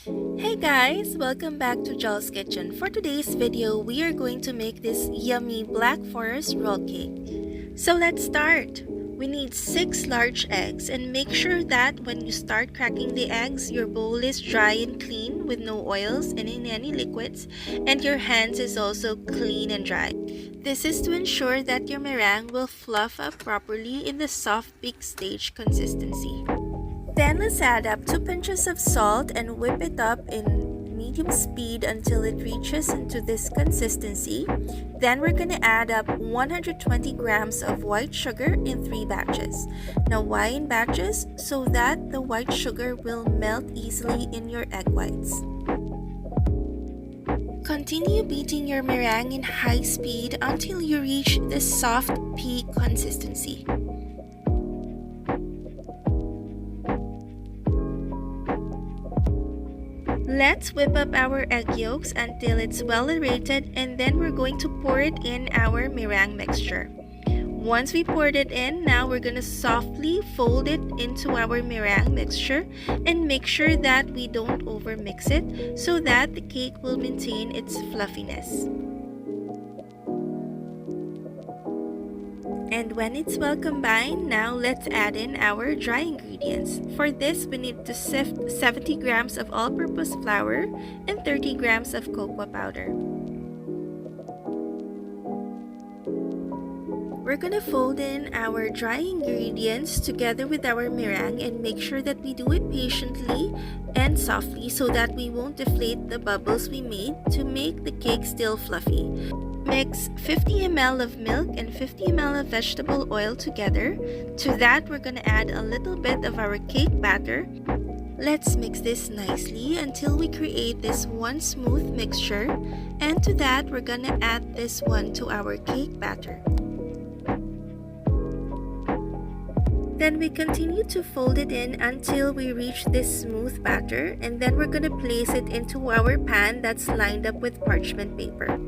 Hey guys, welcome back to Joel's Kitchen. For today's video, we are going to make this yummy Black Forest roll cake. So let's start. We need 6 large eggs, and make sure that when you start cracking the eggs, your bowl is dry and clean with no oils and in any liquids, and your hands is also clean and dry. This is to ensure that your meringue will fluff up properly in the soft peak stage consistency. Then let's add up 2 pinches of salt and whip it up in medium speed until it reaches into this consistency. Then we're going to add up 120 grams of white sugar in 3 batches. Now why in batches? So that the white sugar will melt easily in your egg whites. Continue beating your meringue in high speed until you reach the soft peak consistency. Let's whip up our egg yolks until it's well aerated, and then we're going to pour it in our meringue mixture. Once we poured it in, now we're going to softly fold it into our meringue mixture and make sure that we don't overmix it so that the cake will maintain its fluffiness. And when it's well combined, now let's add in our dry ingredients. For this, we need to sift 70 grams of all-purpose flour and 30 grams of cocoa powder. We're gonna fold in our dry ingredients together with our meringue and make sure that we do it patiently and softly so that we won't deflate the bubbles we made to make the cake still fluffy. Mix 50 ml of milk and 50 ml of vegetable oil together. To that, we're gonna add a little bit of our cake batter. Let's mix this nicely until we create this one smooth mixture. And to that, we're gonna add this one to our cake batter. Then we continue to fold it in until we reach this smooth batter, and then we're gonna place it into our pan that's lined up with parchment paper.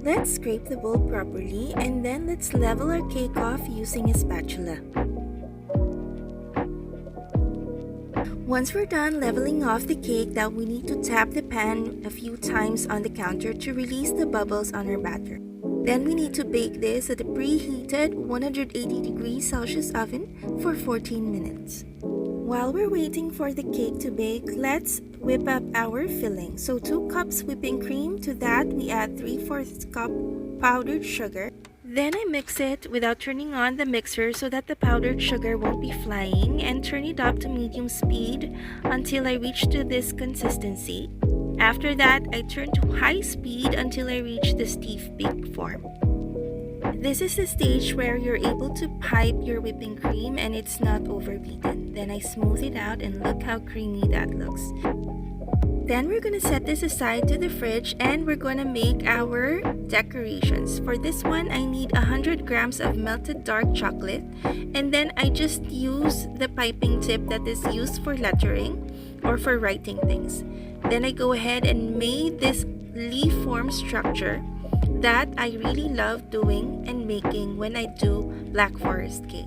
Let's scrape the bowl properly, and then let's level our cake off using a spatula. Once we're done leveling off the cake, now we need to tap the pan a few times on the counter to release the bubbles on our batter. Then we need to bake this at a preheated 180 degrees Celsius oven for 14 minutes. While we're waiting for the cake to bake, let's whip up our filling. So 2 cups whipping cream. To that, we add 3/4 cup powdered sugar. Then I mix it without turning on the mixer so that the powdered sugar won't be flying, and turn it up to medium speed until I reach to this consistency. After that, I turn to high speed until I reach the stiff peak form. This is the stage where you're able to pipe your whipping cream and it's not overbeaten. Then I smooth it out and look how creamy that looks. Then we're gonna set this aside to the fridge and we're gonna make our decorations. For this one, I need 100 grams of melted dark chocolate, and then I just use the piping tip that is used for lettering or for writing things. Then I go ahead and made this leaf form structure that I really love doing and making when I do Black Forest cake.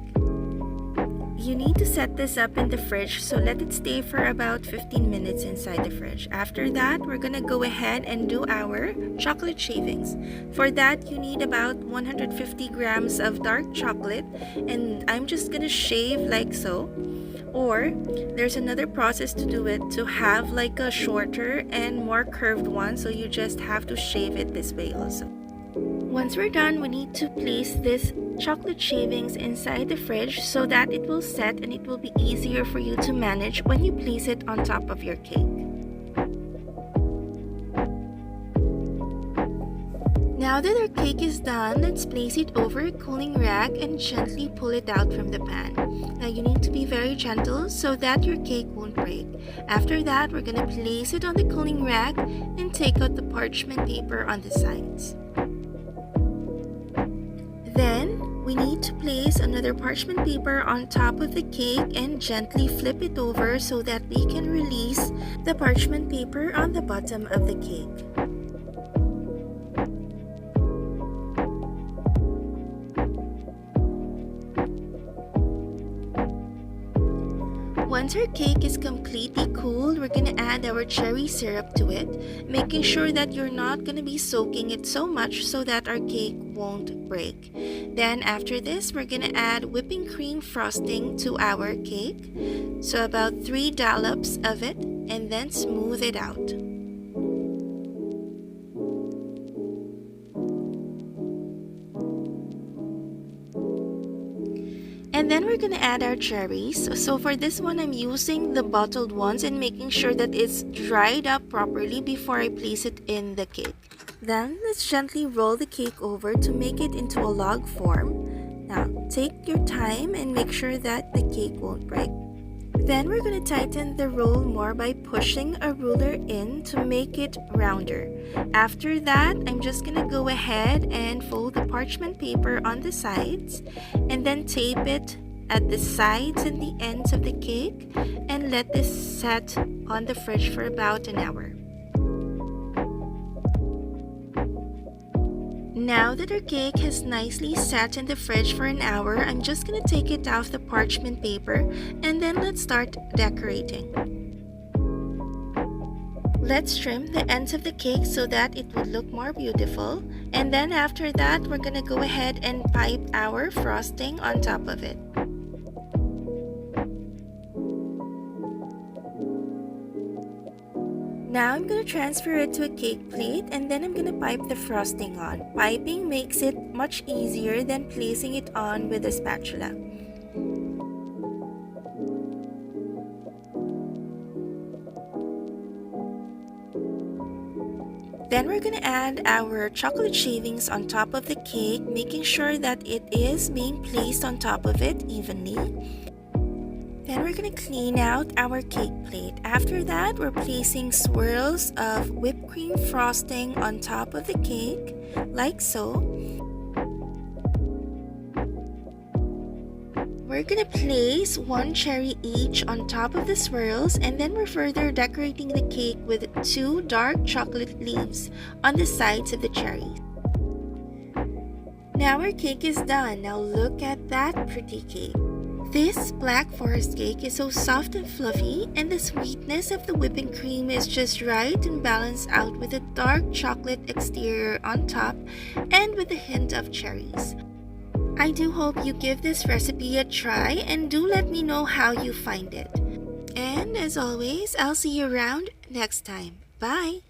You need to set this up in the fridge, so let it stay for about 15 minutes inside the fridge. After that, we're gonna go ahead and do our chocolate shavings. For that, you need about 150 grams of dark chocolate, and I'm just gonna shave like so. Or there's another process to do it, to have like a shorter and more curved one, so you just have to shave it this way also. Once we're done, we need to place this chocolate shavings inside the fridge so that it will set and it will be easier for you to manage when you place it on top of your cake. Now that our cake is done, let's place it over a cooling rack and gently pull it out from the pan. Now you need to be very gentle so that your cake won't break. After that, we're gonna place it on the cooling rack and take out the parchment paper on the sides. Then, we need to place another parchment paper on top of the cake and gently flip it over so that we can release the parchment paper on the bottom of the cake. Once our cake is completely cool, we're gonna add our cherry syrup to it, making sure that you're not gonna be soaking it so much so that our cake won't break. Then after this, we're gonna add whipping cream frosting to our cake. So about 3 dollops of it, and then smooth it out. And then we're gonna add our cherries. So for this one, I'm using the bottled ones and making sure that it's dried up properly before I place it in the cake. Then let's gently roll the cake over to make it into a log form. Now take your time and make sure that the cake won't break. Then we're gonna tighten the roll more by pushing a ruler in to make it rounder. After that, I'm just gonna go ahead and fold the parchment paper on the sides and then tape it at the sides and the ends of the cake and let this set on the fridge for about an hour. Now that our cake has nicely sat in the fridge for an hour, I'm just gonna take it off the parchment paper and then let's start decorating. Let's trim the ends of the cake so that it would look more beautiful, and then after that we're gonna go ahead and pipe our frosting on top of it. Now I'm going to transfer it to a cake plate and then I'm going to pipe the frosting on. Piping makes it much easier than placing it on with a spatula. Then we're going to add our chocolate shavings on top of the cake, making sure that it is being placed on top of it evenly. Then we're going to clean out our cake plate. After that, we're placing swirls of whipped cream frosting on top of the cake, like so. We're going to place 1 cherry each on top of the swirls, and then we're further decorating the cake with 2 dark chocolate leaves on the sides of the cherries. Now our cake is done. Now look at that pretty cake. This black forest cake is so soft and fluffy, and the sweetness of the whipping cream is just right and balanced out with a dark chocolate exterior on top and with a hint of cherries. I do hope you give this recipe a try and do let me know how you find it. And as always, I'll see you around next time. Bye!